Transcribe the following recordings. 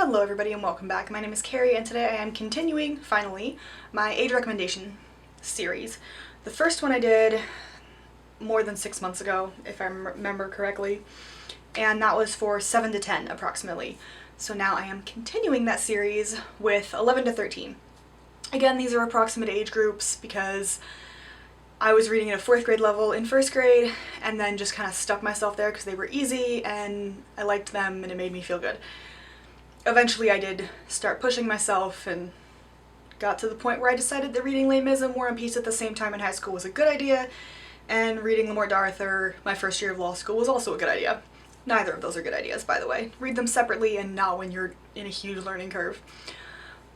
Hello everybody and welcome back. My name is Carrie and today I am continuing, finally, my age recommendation series. The first one I did more than 6 months ago, if I remember correctly, and that was for 7 to 10 approximately. So now I am continuing that series with 11 to 13. Again, these are approximate age groups because I was reading at a 4th grade level in 1st grade and then just kind of stuck myself there because they were easy and I liked them and it made me feel good. Eventually I did start pushing myself and got to the point where I decided that reading Les Mis and War and Peace at the same time in high school was a good idea, and reading Lamort d'Arthur my first year of law school was also a good idea. Neither of those are good ideas, by the way. Read them separately and not when you're in a huge learning curve.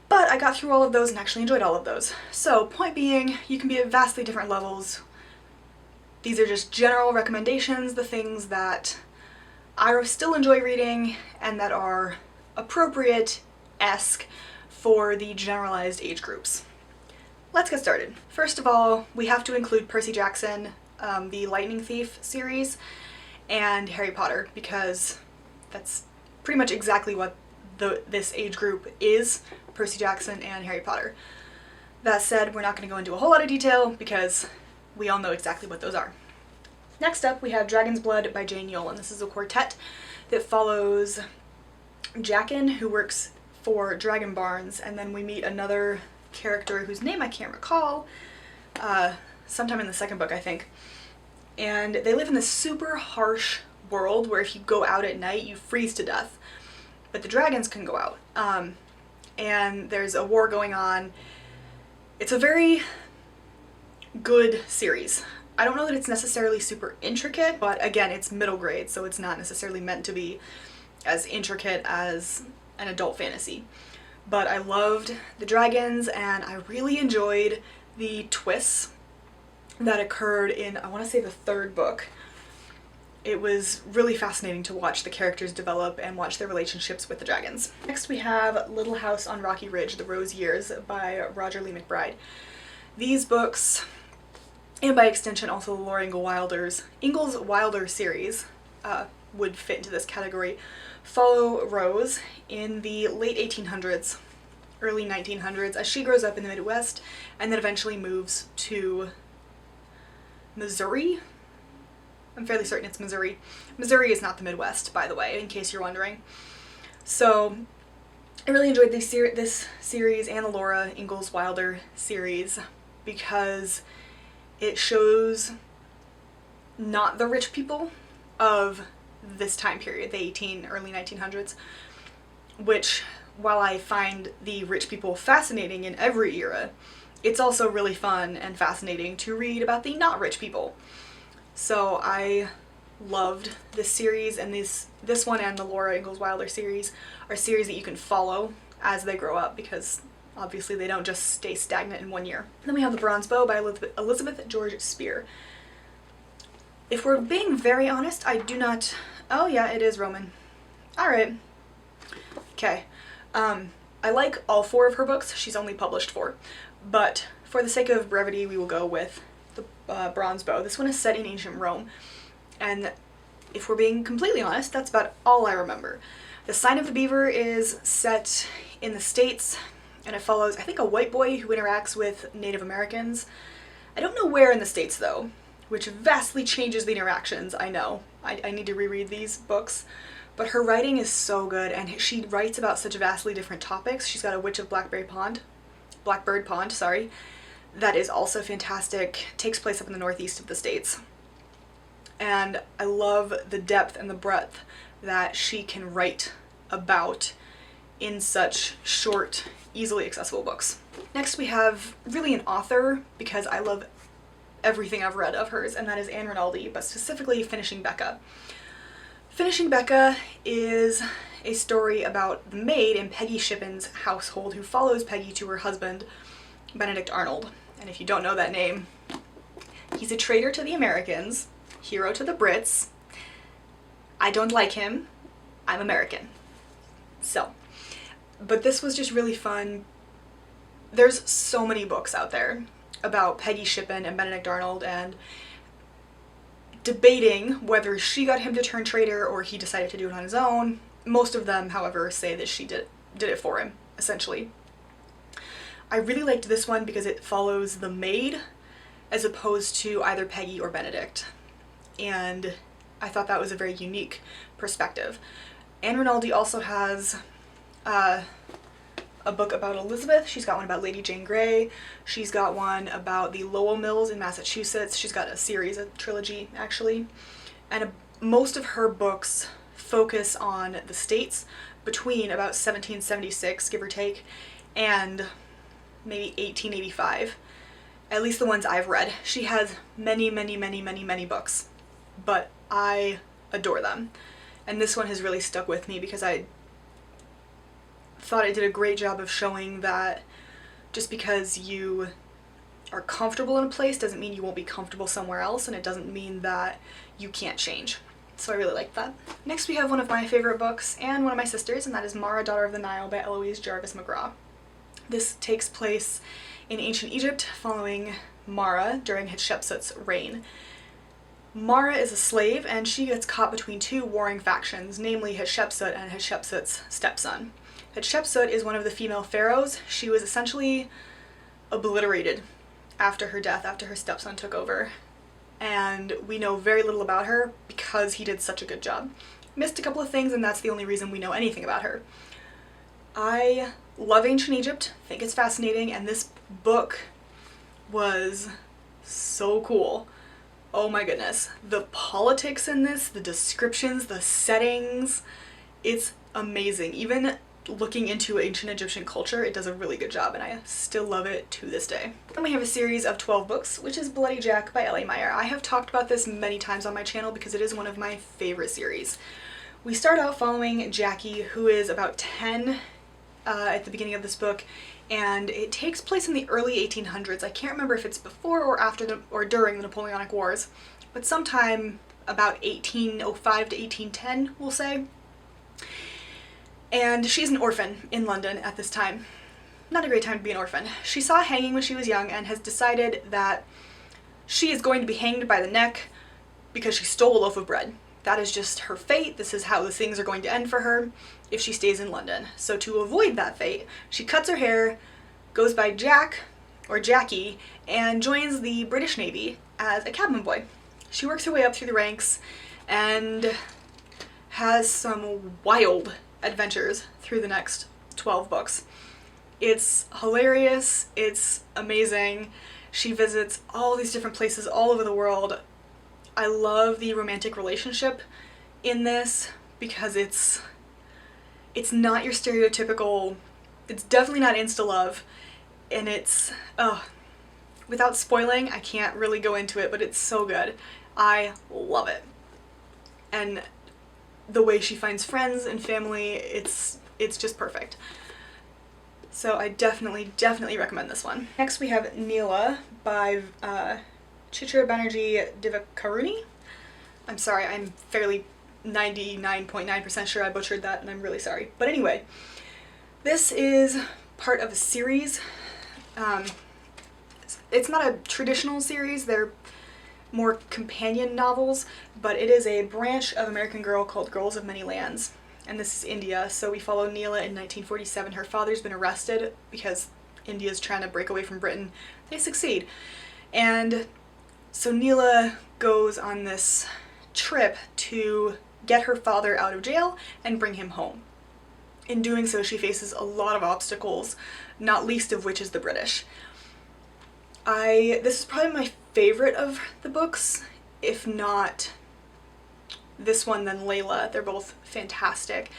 But I got through all of those and actually enjoyed all of those. So, point being, you can be at vastly different levels. These are just general recommendations, the things that I still enjoy reading and that are appropriate-esque for the generalized age groups. Let's get started. First of all, we have to include Percy Jackson, the Lightning Thief series, and Harry Potter, because that's pretty much exactly what this age group is, Percy Jackson and Harry Potter. That said, we're not going to go into a whole lot of detail because we all know exactly what those are. Next up, we have Dragon's Blood by Jane Yolen. This is a quartet that follows Jaqen, who works for Dragon Barnes, and then we meet another character whose name I can't recall, sometime in the second book, I think. And they live in this super harsh world where if you go out at night, you freeze to death. But the dragons can go out. And there's a war going on. It's a very good series. I don't know that it's necessarily super intricate, but again, it's middle grade, so it's not necessarily meant to be as intricate as an adult fantasy. But I loved the dragons and I really enjoyed the twists that occurred in, I want to say, the 3rd book. It was really fascinating to watch the characters develop and watch their relationships with the dragons. Next we have Little House on Rocky Ridge, The Rose Years by Roger Lee McBride. These books, and by extension also the Laura Ingalls Wilder series, would fit into this category, follow Rose in the late 1800s, early 1900s, as she grows up in the Midwest and then eventually moves to Missouri. I'm fairly certain it's Missouri. Missouri is not the Midwest, by the way, in case you're wondering. So I really enjoyed this series and the Laura Ingalls Wilder series because it shows not the rich people of this time period, the early 1900s, which, while I find the rich people fascinating in every era, it's also really fun and fascinating to read about the not rich people. So I loved this series, and this one and the Laura Ingalls Wilder series are series that you can follow as they grow up because obviously they don't just stay stagnant in one year. Then we have The Bronze Bow by Elizabeth George Spear. If we're being very honest, I do not... Oh yeah, it is Roman. Alright. Okay. I like all 4 of her books. She's only published 4. But for the sake of brevity, we will go with The Bronze Bow. This one is set in ancient Rome. And if we're being completely honest, that's about all I remember. The Sign of the Beaver is set in the States, and it follows, I think, a white boy who interacts with Native Americans. I don't know where in the States, though, which vastly changes the interactions, I know. I need to reread these books. But her writing is so good, and she writes about such vastly different topics. She's got a Witch of Blackbird Pond, that is also fantastic. Takes place up in the northeast of the States. And I love the depth and the breadth that she can write about in such short, easily accessible books. Next we have really an author, because I love everything I've read of hers, and that is Anne Rinaldi, but specifically Finishing Becca. Finishing Becca is a story about the maid in Peggy Shippen's household who follows Peggy to her husband, Benedict Arnold. And if you don't know that name, he's a traitor to the Americans, hero to the Brits. I don't like him. I'm American. So, but this was just really fun. There's so many books out there about Peggy Shippen and Benedict Arnold and debating whether she got him to turn traitor or he decided to do it on his own. Most of them, however, say that she did it for him, essentially. I really liked this one because it follows the maid as opposed to either Peggy or Benedict. And I thought that was a very unique perspective. Ann Rinaldi also has a book about Elizabeth. She's got one about Lady Jane Grey. She's got one about the Lowell Mills in Massachusetts. She's got a series, a trilogy actually. And most of her books focus on the states between about 1776, give or take, and maybe 1885. At least the ones I've read. She has many, many, many, many, many books, but I adore them. And this one has really stuck with me because I thought it did a great job of showing that just because you are comfortable in a place doesn't mean you won't be comfortable somewhere else, and it doesn't mean that you can't change. So I really liked that. Next we have one of my favorite books and one of my sisters, and that is Mara, Daughter of the Nile by Eloise Jarvis McGraw. This takes place in ancient Egypt following Mara during Hatshepsut's reign. Mara is a slave and she gets caught between two warring factions, namely Hatshepsut and Hatshepsut's stepson. Hatshepsut is one of the female pharaohs. She was essentially obliterated after her death, after her stepson took over. And we know very little about her because he did such a good job. Missed a couple of things, and that's the only reason we know anything about her. I love ancient Egypt, think it's fascinating, and this book was so cool. Oh my goodness. The politics in this, the descriptions, the settings, it's amazing. Even looking into ancient Egyptian culture, it does a really good job, and I still love it to this day. Then we have a series of 12 books, which is Bloody Jack by L.A. Meyer. I have talked about this many times on my channel because it is one of my favorite series. We start out following Jackie, who is about 10 at the beginning of this book, and it takes place in the early 1800s. I can't remember if it's before or after or during the Napoleonic Wars, but sometime about 1805 to 1810, we'll say. And she's an orphan in London at this time. Not a great time to be an orphan. She saw hanging when she was young and has decided that she is going to be hanged by the neck because she stole a loaf of bread. That is just her fate. This is how the things are going to end for her if she stays in London. So to avoid that fate, she cuts her hair, goes by Jack, or Jackie, and joins the British Navy as a cabin boy. She works her way up through the ranks and has some wild adventures through the next 12 books. It's hilarious, it's amazing. She visits all these different places all over the world. I love the romantic relationship in this because it's not your stereotypical, it's definitely not insta-love, and it's, without spoiling, I can't really go into it, but it's so good. I love it. And the way she finds friends and family, it's just perfect. So I definitely recommend this one. Next we have Neela by Chitra Banerjee Divakaruni. I'm sorry, I'm fairly 99.9% sure I butchered that, and I'm really sorry. But anyway, this is part of a series. It's not a traditional series, they're more companion novels, but it is a branch of American Girl called Girls of Many Lands. And this is India, so we follow Neela in 1947. Her father's been arrested because India's trying to break away from Britain. They succeed. And so Neela goes on this trip to get her father out of jail and bring him home. In doing so, she faces a lot of obstacles, not least of which is the British. This is probably my favorite of the books, if not this one, then Layla. They're both fantastic,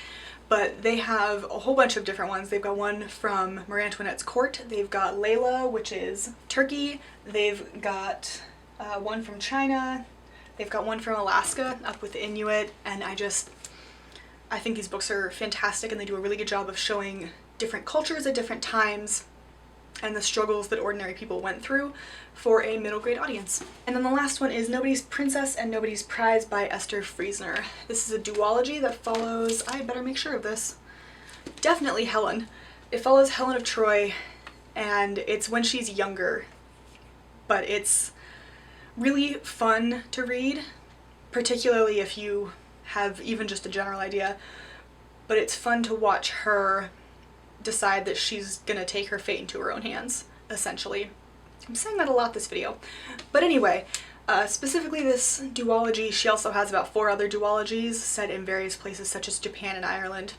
but they have a whole bunch of different ones. They've got one from Marie Antoinette's court, they've got Layla, which is Turkey, they've got one from China, they've got one from Alaska, up with the Inuit, and I think these books are fantastic, and they do a really good job of showing different cultures at different times and the struggles that ordinary people went through for a middle grade audience. And then the last one is Nobody's Princess and Nobody's Prize by Esther Friesner. This is a duology that follows, I better make sure of this, definitely Helen. It follows Helen of Troy, and it's when she's younger, but it's really fun to read, particularly if you have even just a general idea. but it's fun to watch her decide that she's gonna take her fate into her own hands, essentially. I'm saying that a lot this video. But anyway, specifically this duology, she also has about 4 other duologies set in various places such as Japan and Ireland,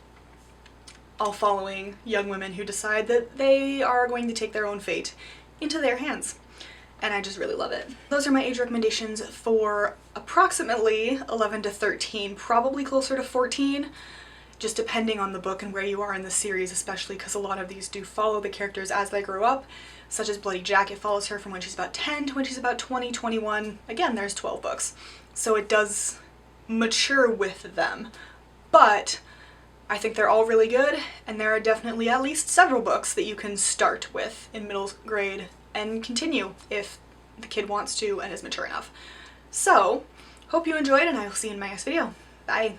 all following young women who decide that they are going to take their own fate into their hands. And I just really love it. Those are my age recommendations for approximately 11 to 13, probably closer to 14, just depending on the book and where you are in the series, especially because a lot of these do follow the characters as they grow up, such as Bloody Jacket follows her from when she's about 10 to when she's about 20, 21. Again, there's 12 books, so it does mature with them. But I think they're all really good, and there are definitely at least several books that you can start with in middle grade and continue if the kid wants to and is mature enough. So, hope you enjoyed, and I will see you in my next video. Bye!